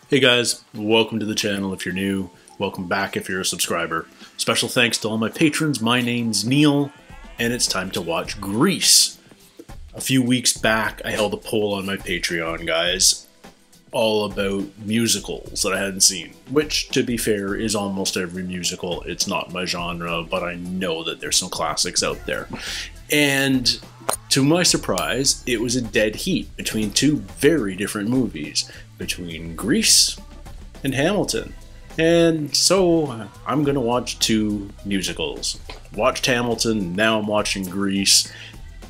Hey guys, welcome to the channel if you're new, welcome back if you're a subscriber. Special thanks to all my patrons. My name's Neil, and it's time to watch Grease. A few weeks back, I held a poll on my Patreon, guys, all about musicals that I hadn't seen, which, to be fair, is almost every musical. It's not my genre, but I know that there's some classics out there. And to my surprise, it was a dead heat between two very different movies, between Grease and Hamilton. And so I'm gonna watch two musicals. Watched Hamilton, now I'm watching Grease.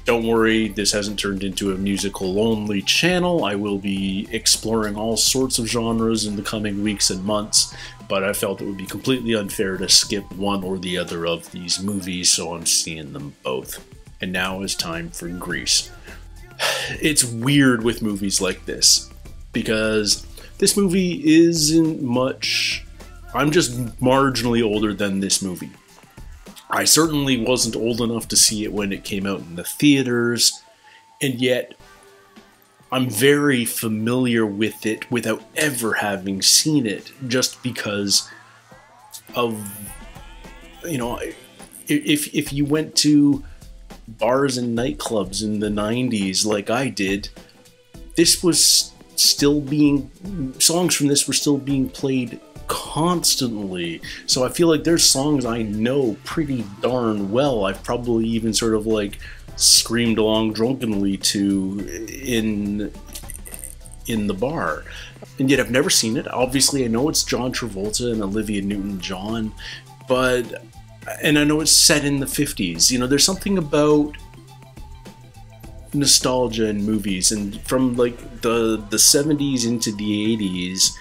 Don't worry, this hasn't turned into a musical-only channel. I will be exploring all sorts of genres in the coming weeks and months, but I felt it would be completely unfair to skip one or the other of these movies, so I'm seeing them both. And now is time for Grease. It's weird with movies like this, because this movie isn't much... I'm just marginally older than this movie. I certainly wasn't old enough to see it when it came out in the theaters, and yet I'm very familiar with it without ever having seen it, just because of, you know, if you went to bars and nightclubs in the 90s like I did, this was still being, songs from this were still being played constantly. So I feel like there's songs I know pretty darn well. I've probably even sort of like screamed along drunkenly to in the bar. And yet I've never seen it. Obviously I know it's John Travolta and Olivia Newton-John, but, and I know it's set in the 50s. You know, there's something about nostalgia in movies, and from like the 70s into the 80s,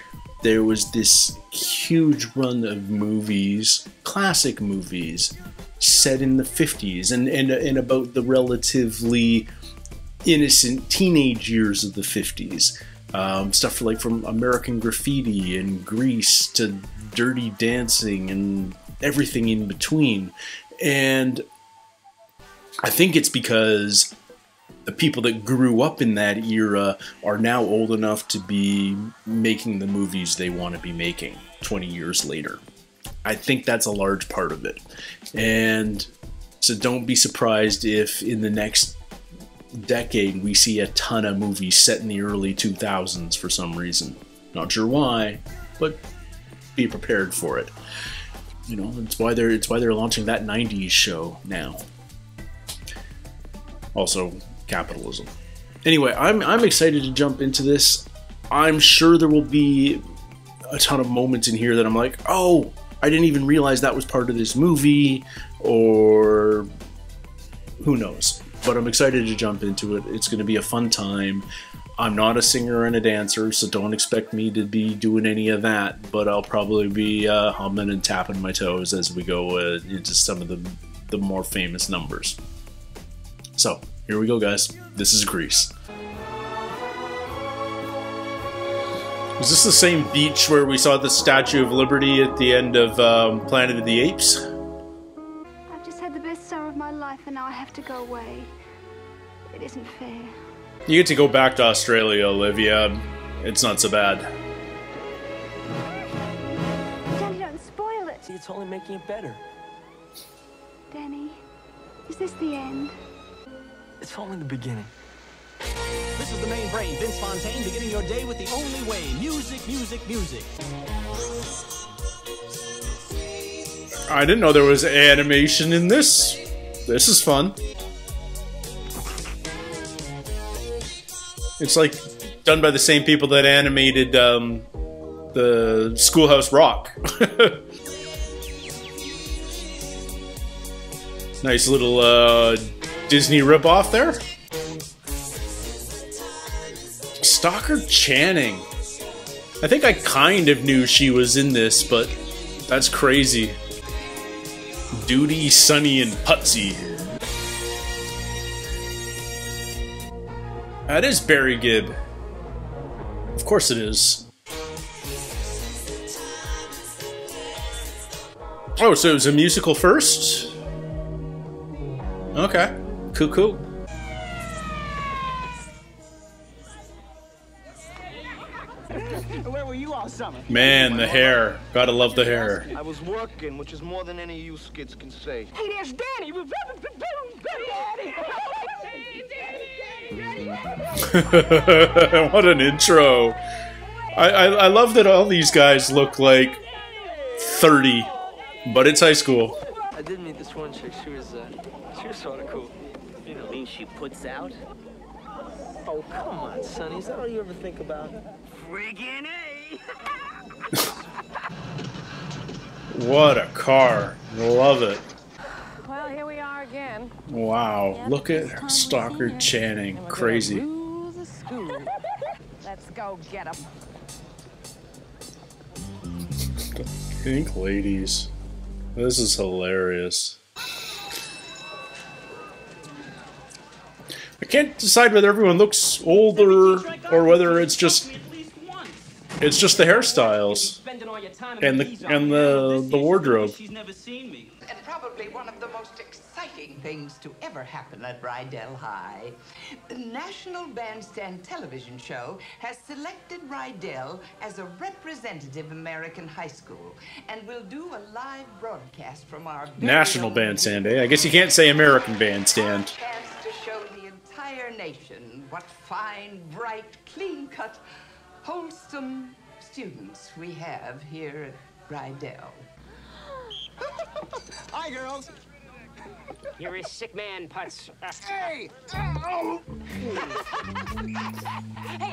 there was this huge run of movies, classic movies, set in the 50s and about the relatively innocent teenage years of the 50s. Stuff like from American Graffiti and Grease to Dirty Dancing and everything in between. And I think it's because the people that grew up in that era are now old enough to be making the movies they want to be making 20 years later. I think that's a large part of it. And so don't be surprised if in the next decade we see a ton of movies set in the early 2000s for some reason. Not sure why, but be prepared for it. You know, it's why they're launching that 90s show now. Also, capitalism. Anyway, I'm excited to jump into this. I'm sure there will be a ton of moments in here that I'm like, oh, I didn't even realize that was part of this movie, or who knows. But I'm excited to jump into it. It's going to be a fun time. I'm not a singer and a dancer, so don't expect me to be doing any of that, but I'll probably be humming and tapping my toes as we go into some of the more famous numbers. So, here we go, guys. This is Grease. Is this the same beach where we saw the Statue of Liberty at the end of Planet of the Apes? I've just had the best summer of my life and now I have to go away. It isn't fair. You get to go back to Australia, Olivia. It's not so bad. Danny, don't spoil it. It's only making it better. Danny, is this the end? It's only the beginning. This is the main brain, Vince Fontaine, beginning your day with the only way. Music, music, music. I didn't know there was animation in this. This is fun. It's like done by the same people that animated the Schoolhouse Rock. Nice little Disney ripoff there. Stockard Channing. I think I kind of knew she was in this, but that's crazy. Duty, Sonny, and Putsy. That is Barry Gibb. Of course it is. Oh, so it was a musical first? Okay. Cool, cool. Where were you all summer? Man, the hair. Gotta love the hair. I was working, which is more than any of you skids can say. Hey, there's Danny. What an intro. I love that all these guys look like 30, but it's high school. I did meet this one chick. She was sort of cool. You know, mean she puts out? Oh, come on, Sonny. Is that all you ever think about? Friggin' A! What a car. Love it. Well, here we are again. Wow. Look at Stockard Channing. Crazy. Let's go get him. Pink ladies. This is hilarious. I can't decide whether everyone looks older or whether it's just the hairstyles and the wardrobe. And probably one of the most exciting things to ever happen at Rydell High. The National Bandstand television show has selected Rydell as a representative American high school and will do a live broadcast from our National Bandstand, eh? I guess you can't say American Bandstand. chance to show the entire nation what fine, bright, clean-cut, wholesome students we have here at Rydell. Hi, girls. You're a sick man, Putz. Hey! Hey,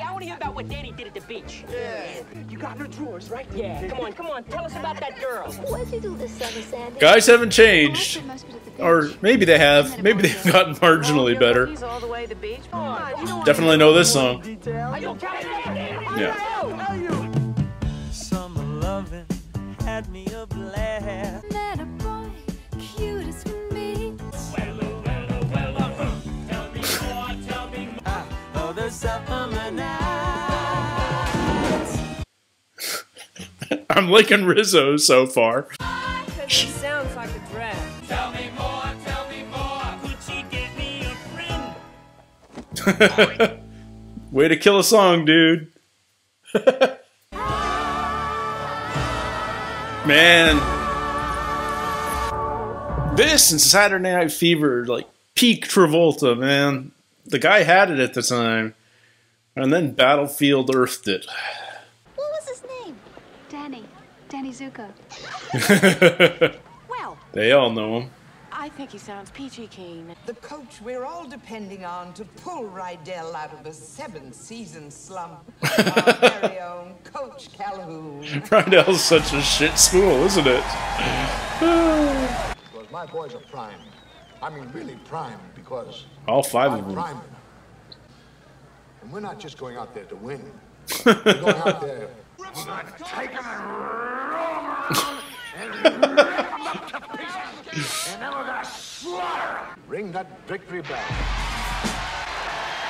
I want to hear about what Danny did at the beach. Yeah. You got her drawers, right? Yeah, come on. Tell us about that girl. What'd you do this summer, Sandy? Guys haven't changed. Or maybe they have. Maybe they've gotten marginally better. All the way to the beach. Definitely know this song. Yeah. Summer loving had me a blast. Met a boy, cute as can be. Oh, the summer nights. I'm liking Rizzo so far. She sounds like a drag. Tell me more. Could she get me a friend? Way to kill a song, dude. Man. This and Saturday Night Fever, like, peak Travolta, man. The guy had it at the time. And then Battlefield earthed it. What was his name? Danny Zuko. Well, They all know him. I think he sounds peachy keen. The coach we're all depending on to pull Rydell out of a 7-season slump. Our very own Coach Calhoun. Rydell's such a shit school, isn't it? Because my boys are prime. I mean, really prime, because All 5 of I'm them. prime. And we're not just going out there to win. We're going out there. Take them and roll them around and rip them up to pieces. And then we're going to slaughter them. Ring that victory bell.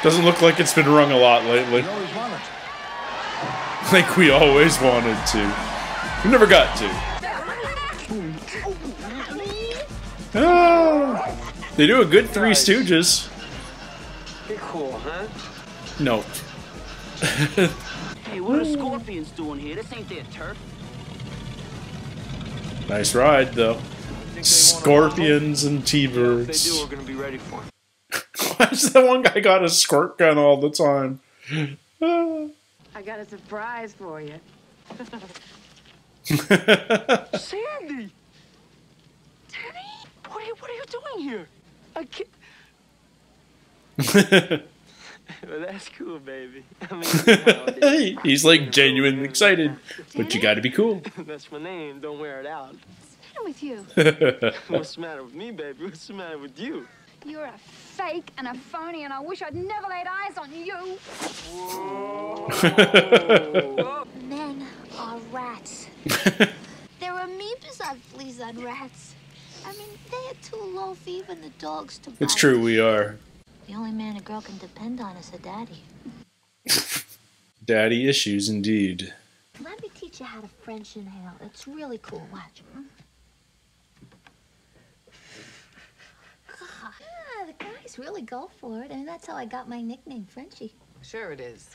Doesn't look like it's been rung a lot lately. We always wanted to. Like we always wanted to. We never got to. Ah, they do a good Three Stooges. You're cool, huh? No. Hey, what are scorpions doing here? This ain't their turf. Nice ride, though. Scorpions and If they do, T-birds. we're gonna be ready for him. Why does that one guy got a squirt gun all the time? Ah. I got a surprise for you. Sandy! Danny! What are you doing here? I can't... Well, that's cool, baby. I mean, He's like genuinely excited, but you gotta be cool. that's my name. Don't wear it out. What's the matter with you? What's the matter with me, baby? What's the matter with you? You're a fake and a phony, and I wish I'd never laid eyes on you. Men are rats. There are amoebas on fleas on rats. I mean, they are too low for even the dogs to bite. It's true, we are. The only man a girl can depend on is her daddy. Daddy issues, indeed. Let me teach you how to French inhale. It's really cool. Watch. God. Yeah, the guys really go for it, and that's how I got my nickname, Frenchie. Sure it is.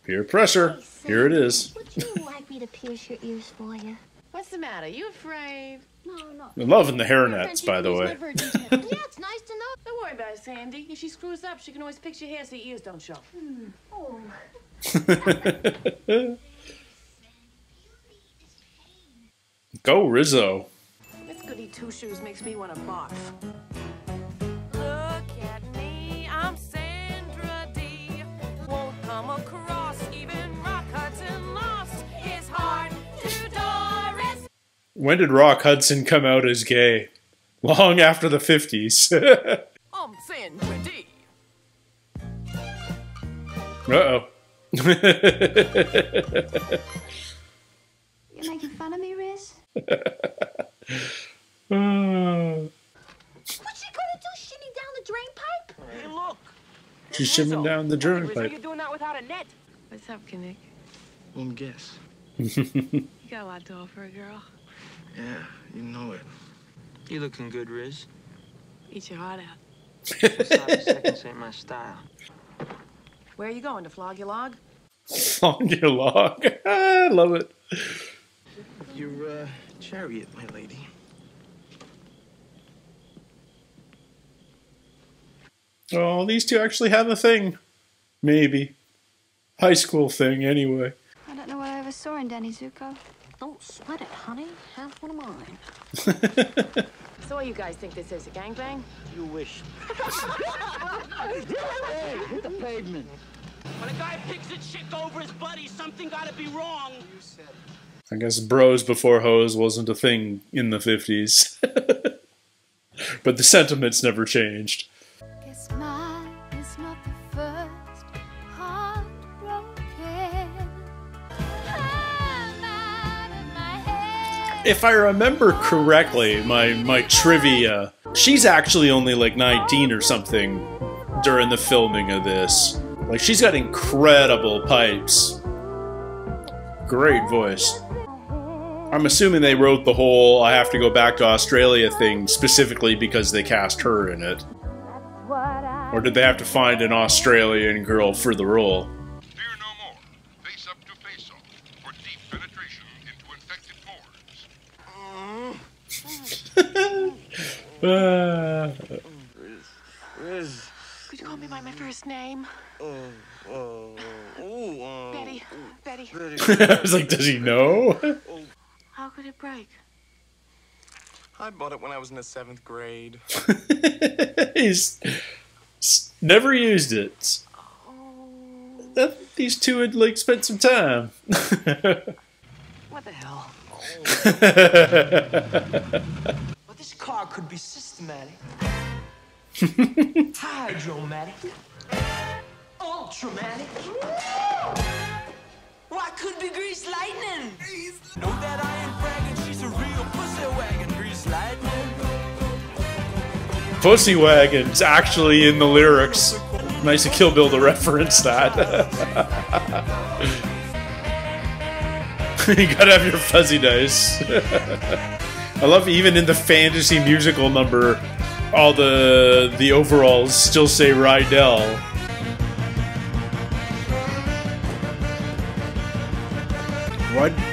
Peer pressure. Here it is. Would you like me to pierce your ears for you? What's the matter? You afraid? No, no. I'm loving the hairnets, by the way. Yeah, it's nice to know. Don't worry about it, Sandy. If she screws up, she can always fix your hair so your ears don't show. Oh. Go Rizzo. This goody two-shoes makes me want to barf. Look at me, I'm Sandra D. Won't come across, even Rock Hudson lost his heart to Doris. When did Rock Hudson come out as gay? Long after the 50s. I'm Sandra D. Uh-oh. You're making fun of me, Riz? What's she gonna do? Shimmy down the drain pipe? Hey, look. She's shimming down the drain Rizzo, pipe. you're doing that without a net. What's up, Kinnick? Guess. You got a lot to offer a girl. Yeah, you know it. You looking good, Riz. Eat your heart out. Sloppy seconds ain't my style. Where are you going, to flog your log? On your log. I love it. Your chariot, my lady. Oh, these two actually have a thing. Maybe. High school thing, anyway. I don't know what I ever saw in Danny Zuko. Don't sweat it, honey. Have one of mine. So what you guys think this is, a gangbang? You wish. Hit the pavement. When a guy picks a chick over his buddy, something gotta be wrong. I guess bros before hoes wasn't a thing in the 50s. But the sentiments never changed. Guess mine is not the first heartbroken. I'm out of my head. If I remember correctly, my trivia, she's actually only like 19 or something during the filming of this. Like, she's got incredible pipes. Great voice. I'm assuming they wrote the whole I have to go back to Australia thing specifically because they cast her in it. Or did they have to find an Australian girl for the role? Fear no more. Face up to face off for deep penetration into infected pores. Riz. Could you call me by my first name? Betty. Betty. I was like, does he know? How could it break? I bought it when I was in the 7th grade. He's never used it. These two had like spent some time. What the hell? But this car could be systematic. Hydromatic. Ultramatic. Why could be grease lightning? Know that I ain't bragging, she's a real pussy wagon, grease lightning. Pussy Wagon's actually in the lyrics. Nice of Kill Bill to reference that. You gotta have your fuzzy dice. I love even in the fantasy musical number, all the overalls still say Rydell.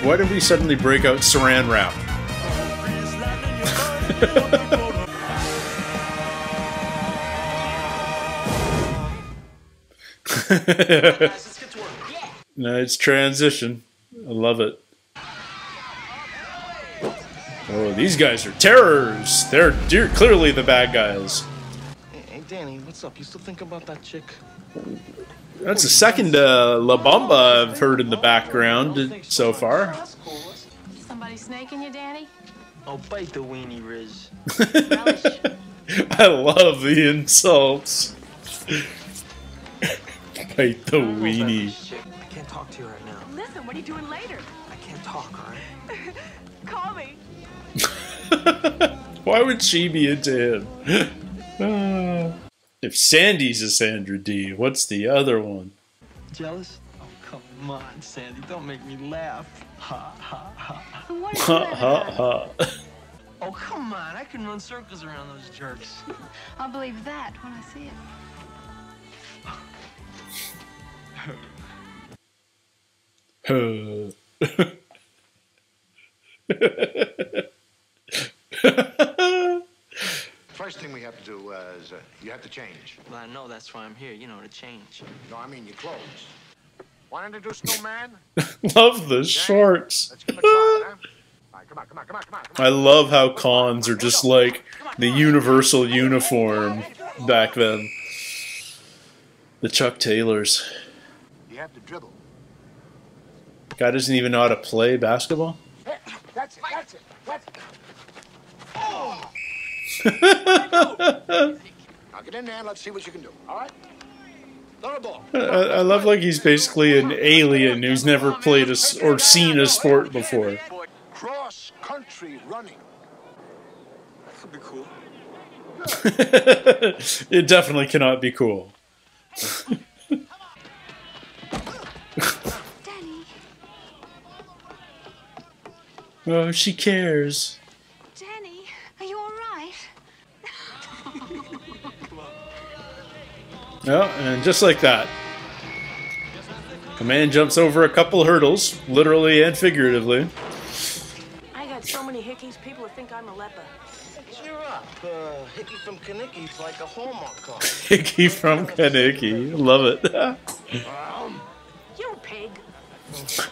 Why did we suddenly break out Saran Wrap? Nice transition. I love it. Oh, these guys are terrors. They're clearly the bad guys. Hey, Danny, what's up? You still think about that chick? That's the second La Bamba I've heard in the background so far. Somebody snaking you, Danny? Oh, bite the weenie, Riz. I love the insults. Bite the weenie. I can't talk to you right now. Listen, what are you doing later? I can't talk, all right? Call me. Why would she be into him? If Sandy's a Sandra D, what's the other one? Jealous? Oh, come on, Sandy. Don't make me laugh. Ha, ha, ha. What Ha ha ha. Oh, come on. I can run circles around those jerks. I'll believe that when I see it. First thing we have to do is you have to change. Well, I know that's why I'm here, you know, to change. No, I mean your clothes. Want to introduce new man? Love the shorts. Let's give him a try, huh? All right, come on, come on, come on, come on, come on. I love how cons are just like the universal uniform back then. The Chuck Taylors. You have to dribble. Guy doesn't even know how to play basketball. That's it, that's it, that's it. Oh! Now get in there and let's see what you can do, all right? Throw the ball. I love like he's basically an alien who's never played or seen a sport before. Cross-country running. That could be cool. It definitely cannot be cool. Danny. Oh, she cares. Danny, are you all right? Oh, and just like that, a man jumps over a couple hurdles, literally and figuratively. I got so many hickeys, people would think I'm a leper. Cheer up. Hickey from Kanicki's like a Hallmark card. Hickey from Kaneki. Love it. You pig. My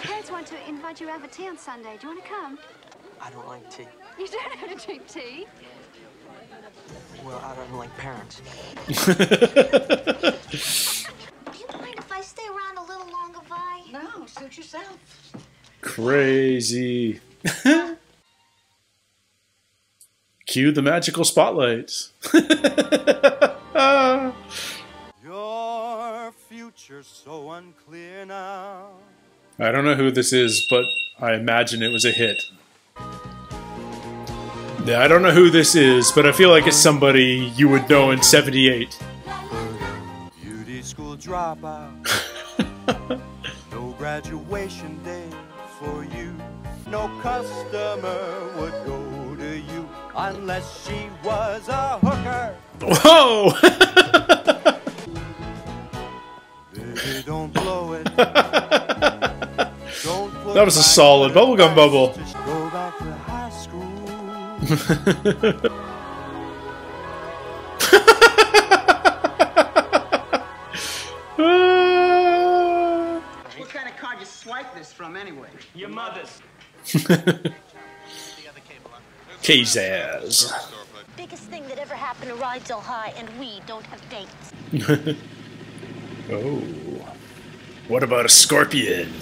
parents want to invite you over tea on Sunday. Do you want to come? I don't like tea. You don't have to drink tea. Well, I don't like parents. Do you mind if I stay around a little longer, Vi? No, suit yourself. Crazy. Cue the magical spotlights. Your future's so unclear now. I don't know who this is, but I imagine it was a hit. Yeah, I don't know who this is, but I feel like it's somebody you would know in '78. Beauty school dropout. No graduation day for you. No customer would go to you unless she was a hooker. Whoa! Baby, don't blow it. That was a solid bubblegum bubble. Just go back to high school. What kind of card you swipe this from anyway? Your mother's. Kazaz. Biggest thing that ever happened to Rydell High, and we don't have dates. Oh. What about a scorpion?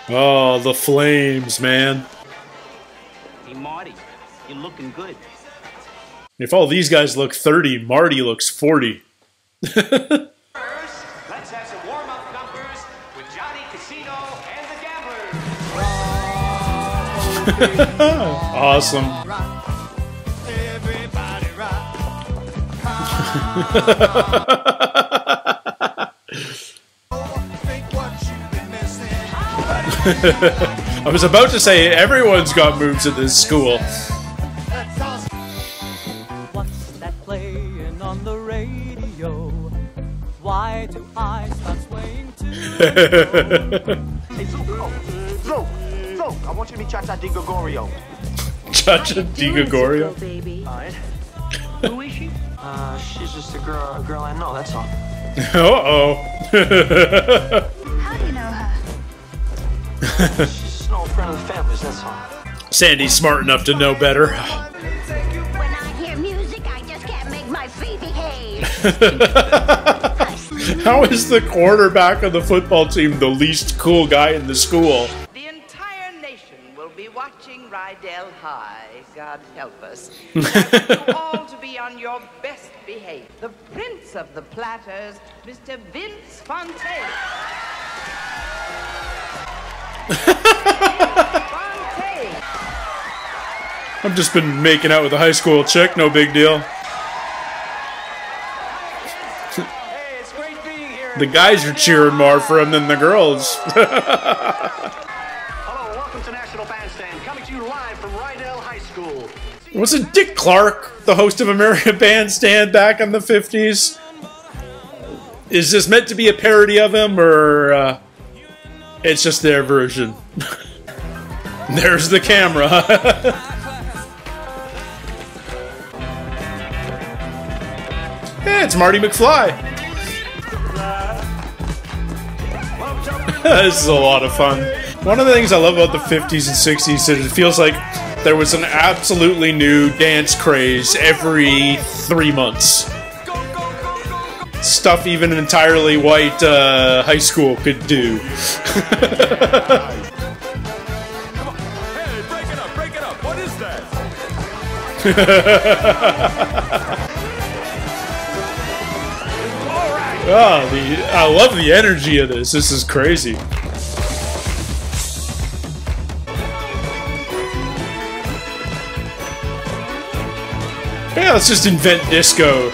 Oh, the flames, man. Hey, Marty, you're looking good. If all these guys look 30, Marty looks 40. Let's have some warm-up numbers with Johnny Casino and the Gamblers. Awesome. Everybody rock. Think what you've been missing. I was about to say everyone's got moves at this school. What's that playing on the radio? Why do I start swaying to? Hey, Zook, I want you to meet Cha-Cha Di Gregorio. Cha-Cha Di Gregorio? Baby. All right. Who is she? She's just a girl I know, that's all. Uh-oh. How do you know her? She's just an old friend of the family's, that's all. Sandy's smart enough to know better. When I hear music, I just can't make my feet behave. How is the quarterback of the football team the least cool guy in the school? The entire nation will be watching Rydell High. God help us. I want you all to be on your best behavior. The Prince of the Platters, Mr. Vince Fontaine. Fontaine. I've just been making out with a high school chick, no big deal. The guys are cheering more for him than the girls. Hello, welcome to National Bandstand, coming to you live from Rydell High School. Wasn't Dick Clark the host of American Bandstand back in the 50s? Is this meant to be a parody of him, or it's just their version? There's the camera. Yeah, it's Marty McFly. This is a lot of fun. One of the things I love about the 50s and 60s is it feels like there was an absolutely new dance craze every 3 months. Stuff even an entirely white high school could do. Break it up. What is that? Oh, I love the energy of this. This is crazy. Yeah, let's just invent disco.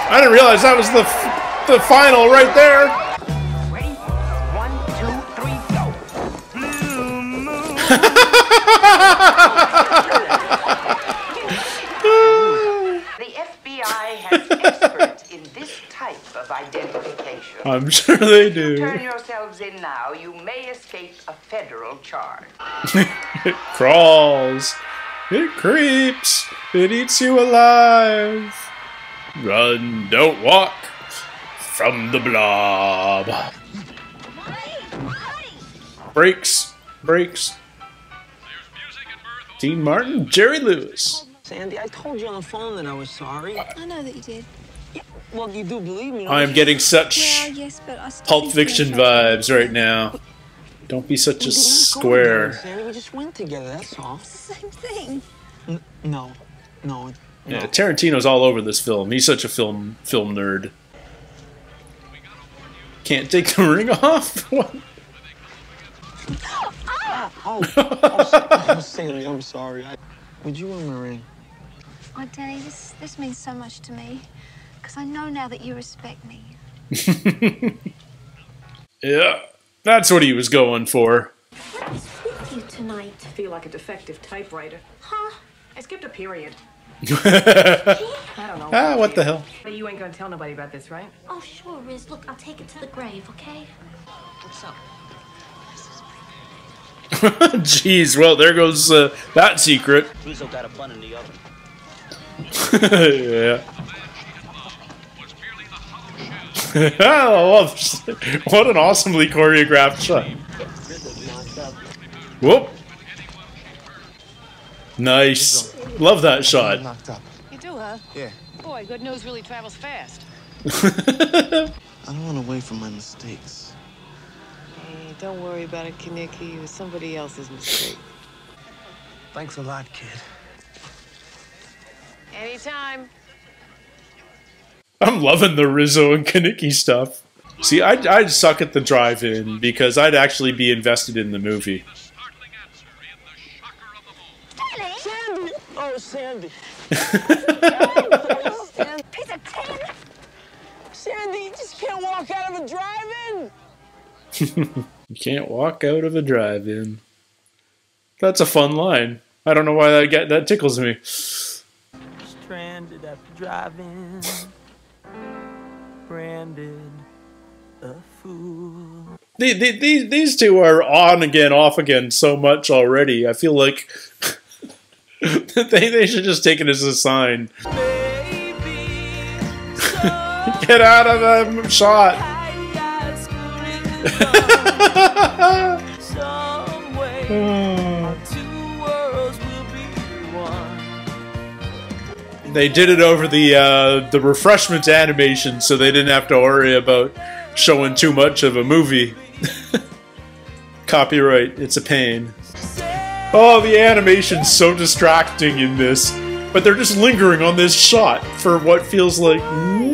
I didn't realize that was the final right there. Ready? 1, 2, 3, go. The FBI has experts in this type of identification. I'm sure they do. Turn yourselves in now. You may escape a federal charge. It crawls. It creeps. It eats you alive. Run, don't walk from the blob. Brakes. Dean Martin, Jerry Lewis. Sandy, I told you on the phone that I was sorry. I know that you did. Yeah, well, you do believe me. I am getting such Yes, but I still Pulp think Fiction you're trouble. vibes right now. Don't be such a square. Sandy, we just went together, that's all. It's the same thing. No. Yeah, Tarantino's all over this film. He's such a film nerd. Can't take the ring off? What? Sandy, I'm sorry. Would you wear my ring? Oh, Danny, this means so much to me. Because I know now that you respect me. Yeah, that's what he was going for. What's with you tonight? I feel like a defective typewriter. Huh? I skipped a period. I don't know. Ah, what the hell? But you ain't gonna tell nobody about this, right? Oh, sure, Riz. Look, I'll take it to the grave, okay? What's up? Jeez, well, there goes that secret. Rizzo got a bun in the oven. Yeah. I love what an awesomely choreographed shot. Whoop. Nice. Love that shot. You do, huh? Yeah. Boy, good news really travels fast. I don't want to wait for my mistakes. Hey, don't worry about it, Kaneki. It was somebody else's mistake. Thanks a lot, kid. Anytime. I'm loving the Rizzo and Kaneki stuff. See, I'd suck at the drive-in because I'd actually be invested in the movie. Sandy! Oh, Sandy. Piece of tin! Sandy, you just can't walk out of a drive-in! You can't walk out of a drive-in. That's a fun line. I don't know why that tickles me. Stranded at the drive-in, branded a fool. These two are on again, off again so much already. I feel like they should just take it as a sign. Get out of the shot. They did it over the refreshments animation, so they didn't have to worry about showing too much of a movie. Copyright, it's a pain. Oh, the animation's so distracting in this, but they're just lingering on this shot for what feels like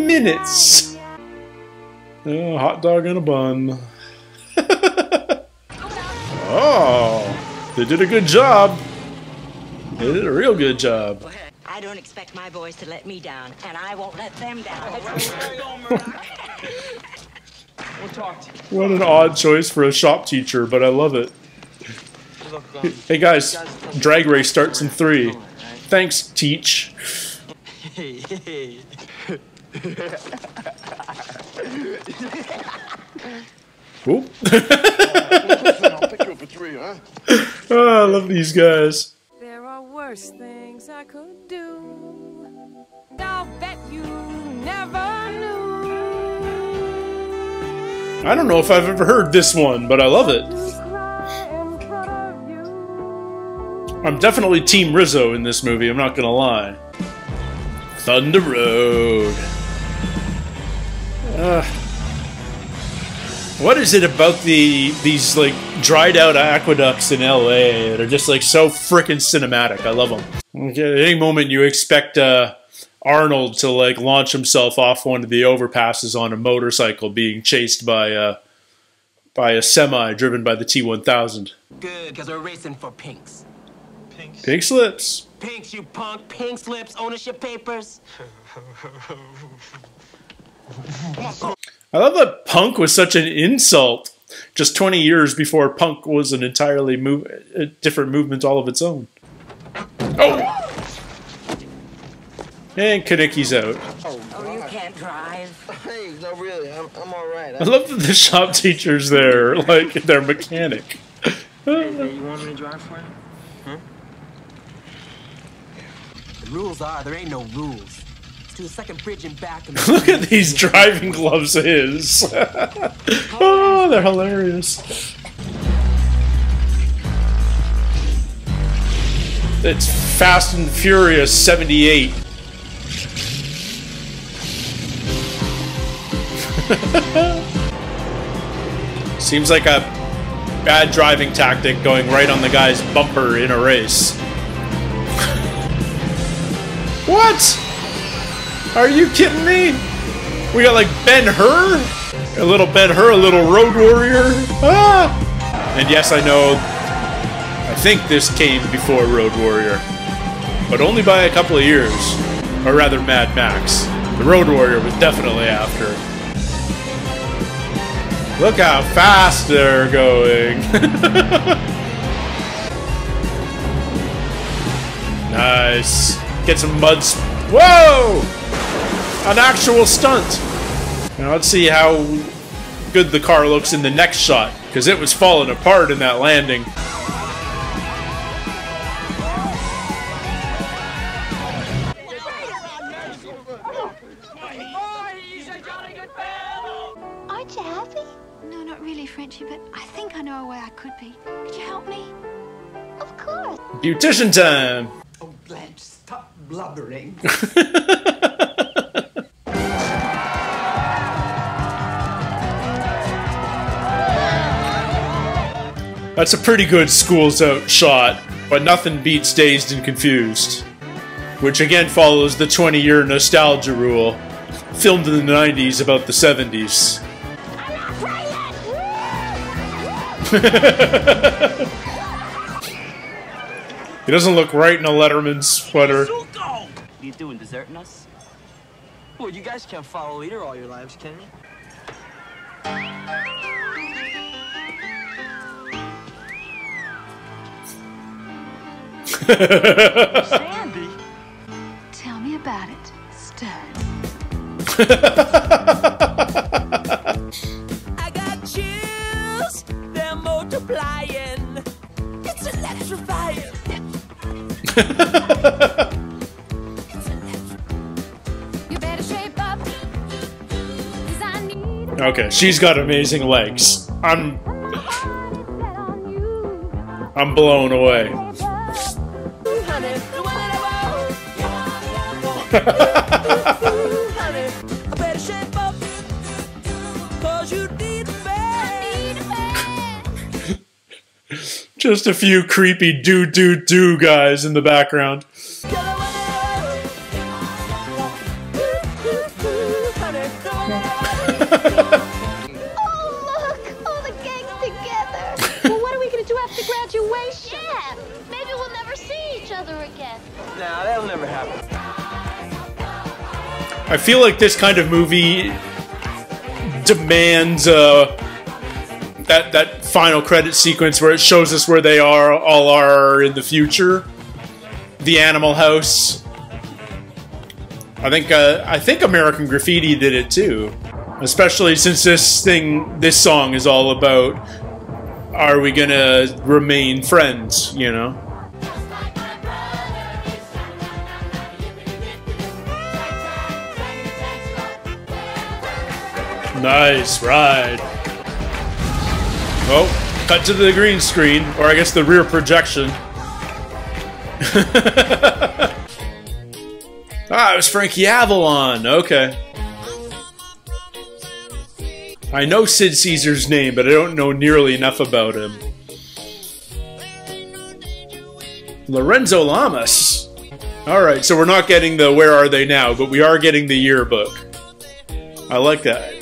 minutes. Oh, hot dog and a bun. Oh, they did a good job. They did a real good job. I don't expect my boys to let me down, and I won't let them down. We'll talk to you. What an odd choice for a shop teacher, but I love it. Hey guys, drag race starts in 3. Thanks, Teach. Oop. I'll pick you up at 3, huh? Oh, I love these guys. There are worse things I could do. I'll bet you never knew. I don't know if I've ever heard this one, but I love it. I'm definitely Team Rizzo in this movie, I'm not gonna lie. Thunder Road. What is it about these like dried out aqueducts in LA that are just like so frickin' cinematic? I love them. Okay, at any moment you expect Arnold to like launch himself off one of the overpasses on a motorcycle, being chased by a semi driven by the T-1000. Good, because we're racing for pinks. Pink slips. Pinks, you punk. Pink slips, ownership papers. I love that punk was such an insult just 20 years before punk was an entirely different movement all of its own. Oh! And Kaneki's out. Oh, you can't drive. Hey, no, really, I'm all right. I love that the shop teacher's there, like their mechanic. Hey, you want me to drive for you? Huh? The rules are, there ain't no rules. It's to the second bridge and back. And Look at these driving gloves of his. Oh, they're hilarious. It's Fast and Furious 78. Seems like a bad driving tactic, going right on the guy's bumper in a race. What? Are you kidding me? We got like Ben-Hur? A little Ben-Hur, a little Road Warrior. Ah! And yes, I know, I think this came before Road Warrior, but only by a couple of years. Or rather, Mad Max. The Road Warrior was definitely after. Look how fast they're going. Nice. Get some mud. Whoa! An actual stunt. Now let's see how good the car looks in the next shot, because it was falling apart in that landing. Aren't you happy? No, not really, Frenchie, but I think I know a way I could be. Could you help me? Of course. Beautician time. Oh, Blanche, stop blubbering. That's a pretty good School's Out shot, but nothing beats Dazed and Confused, which again follows the 20-year nostalgia rule, filmed in the 90s about the 70s. He doesn't look right in a Letterman sweater. What are you doing, deserting us? Well, you guys can't follow a leader all your lives, can you? Sandy? Tell me about it, Stern. I got chills, they're multiplying. It's electrifying. You better shape up, 'cause I need. Okay, she's got amazing legs. I'm blown away. Just a few creepy do guys in the background. look! All the gangs together! Well, what are we gonna do after graduation? Yeah! Maybe we'll never see each other again. Nah, that'll never happen. I feel like this kind of movie demands that final credit sequence where it shows us where they all are in the future. The Animal House. I think American Graffiti did it too, especially since this song is all about, are we gonna remain friends, you know? Nice ride. Oh, cut to the green screen, or I guess the rear projection. Ah, it was Frankie Avalon. Okay. I know Sid Caesar's name, but I don't know nearly enough about him. Lorenzo Lamas. Alright, so we're not getting the Where Are They Now, but we are getting the yearbook. I like that.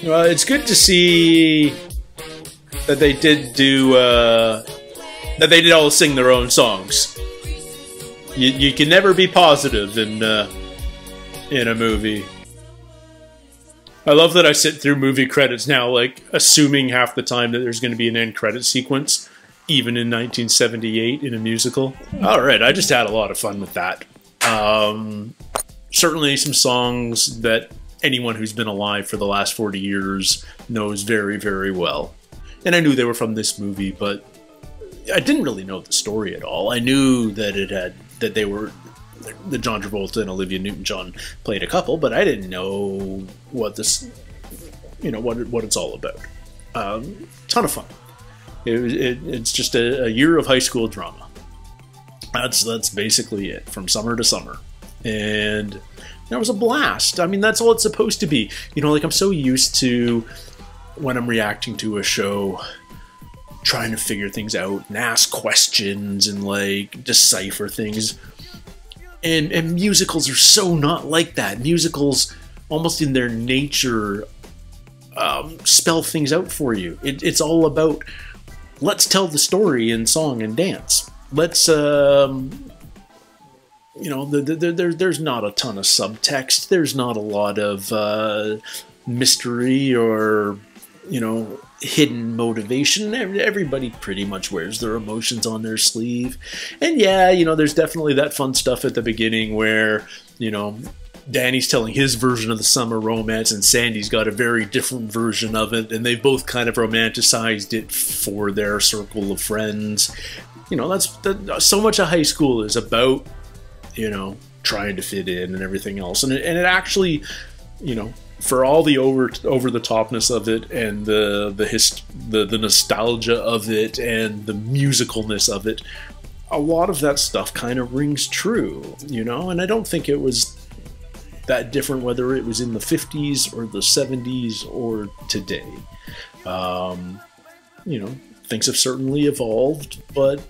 Well, it's good to see that they did do, that they did all sing their own songs. You can never be positive in a movie. I love that I sit through movie credits now, like, assuming half the time that there's going to be an end credit sequence, even in 1978 in a musical. Alright, I just had a lot of fun with that. Certainly some songs that anyone who's been alive for the last 40 years knows very, very well. And I knew they were from this movie, but I didn't really know the story at all. I knew that that John Travolta and Olivia Newton-John played a couple, but I didn't know what this, you know, what it's all about. Ton of fun. It's just a year of high school drama. That's basically it, from summer to summer. And that was a blast. I mean, that's all it's supposed to be. You know, like, I'm so used to, when I'm reacting to a show, trying to figure things out and ask questions and, like, decipher things. And musicals are so not like that. Musicals, almost in their nature, spell things out for you. It's all about, let's tell the story in song and dance. Let's, you know, there's not a ton of subtext. There's not a lot of mystery or, you know, hidden motivation. Everybody pretty much wears their emotions on their sleeve. And yeah, you know, there's definitely that fun stuff at the beginning where, you know, Danny's telling his version of the summer romance and Sandy's got a very different version of it, and they've both kind of romanticized it for their circle of friends. You know, that's so much of high school is about, you know, trying to fit in and everything else. And it actually, you know, for all the over the topness of it and the nostalgia of it and the musicalness of it, a lot of that stuff kind of rings true, you know. And I don't think it was that different whether it was in the 50s or the 70s or today. You know, things have certainly evolved, but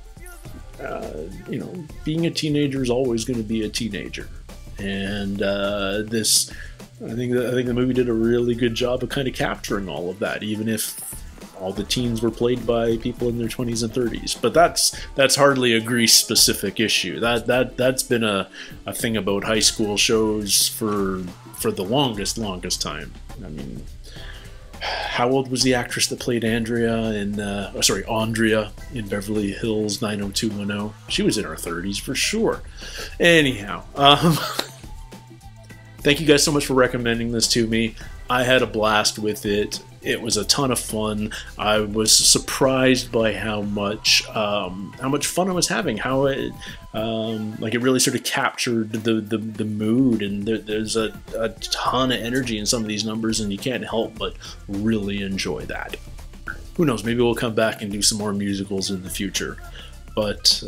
you know, being a teenager is always going to be a teenager, and I think the movie did a really good job of kind of capturing all of that, even if all the teens were played by people in their 20s and 30s. But that's hardly a Grease-specific issue. That's been a thing about high school shows for the longest time. I mean, how old was the actress that played Andrea in Beverly Hills 90210? She was in her 30s for sure. Anyhow, thank you guys so much for recommending this to me. I had a blast with it. It was a ton of fun. I was surprised by how much fun I was having. How it like it really sort of captured the mood, and there's a ton of energy in some of these numbers, and you can't help but really enjoy that. Who knows? Maybe we'll come back and do some more musicals in the future. But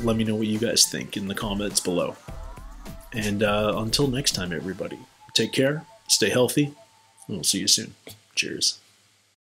let me know what you guys think in the comments below. And until next time, everybody, take care, stay healthy, and we'll see you soon. Cheers.